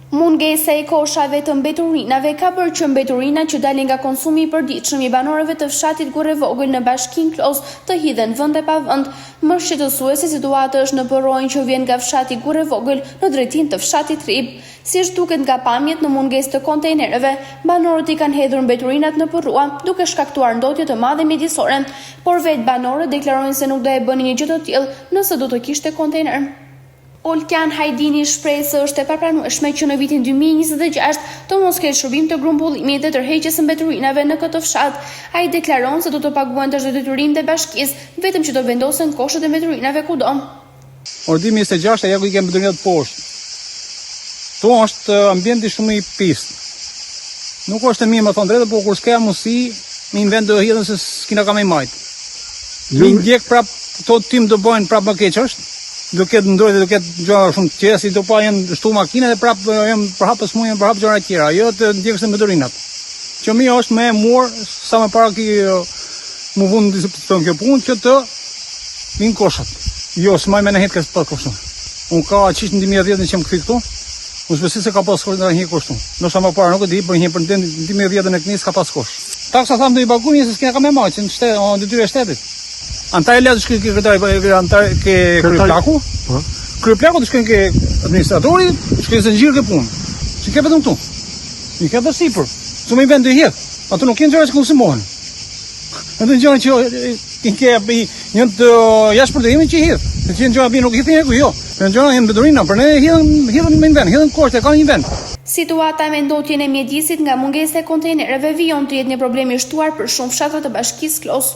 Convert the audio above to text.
Mungesa e koshave të mbeturinave ka bërë që mbeturinat që dalin nga konsumi i përditshëm i banorëve të fshatit Gurrevogël në bashkinë Klos të hidhen vend e pa vend. Më shqetësuese situata është në porojën që vjen nga fshati Gurrevogël në drejtim të fshatit Rib. Si duket nga pamjet në mungesë të kontejnerëve, banorët i kanë hedhur mbeturinat në rrua, duke shkaktuar ndotje të madhe mjedisore, por vetë banorët deklarojnë se nuk do e bënin një gjë të tillë nëse do të kishte kontejner. Olkjan Hajdini shpreh se është e papranueshme që në vitin 2026 të mos ketë shërbim të grumbullimit dhe tërheqjes së mbeturinave në këtë fshat. Ai deklaron se do të paguhen të çdo detyrim të bashkisë, vetëm që të vendosen koshët e mbeturinave kudo. Ordini 26 ja ku i kemë mbeturinat poshtë. To është ambienti shumë i pist. Nuk është e mirë më thon drejtë, por kur s'ka mundësi, më invent do hidhen se s'kina kam i majt. Mi ndjek prap to tim do bëjnë prap më keq është. Do ketë ndorë dhe do ketë gjëra shumë të tjera, si do pa janë shtu makina dhe prap jam përhapës mua janë përhap gjëra të tjera. Jo të ndjekës në mbeturinat. Që mi është më e mur sa më para ki më vund të kjo punë që të vinë koshat. Jo, s'maj me në hetë kësë për kështu. Unë ka qishtë në 2010 që më këthi këtu, unë shpesi se ka pas kosh në një kështu. Në shta më para nuk e di, për një për në 2010 në kënis ka pas kosh. Taksa thamë do i bagumi se s'kena ka me maqë, në detyre shtetit. Antar e letë shkën ke kretari, antar ke kryplaku, kryplaku të shkën ke administratori, shkën se në gjirë ke punë. Që ke vetëm këtu, një ke dhe sipër, që më i vend të jetë, ato nuk jenë gjëra që konsimohen. Në të gjëra që njën të jashtë përdejimi që i hidhë, që jenë gjëra nuk hidhë një jo. Në gjëra jenë bedurina, për ne hidhën me një vend, hidhën koshte, ka një vend. Situata me ndotjen e mjedisit nga mungesa e kontejnerëve vijon të jetë një problem i shtuar për shumë fshatra të bashkisë Klos.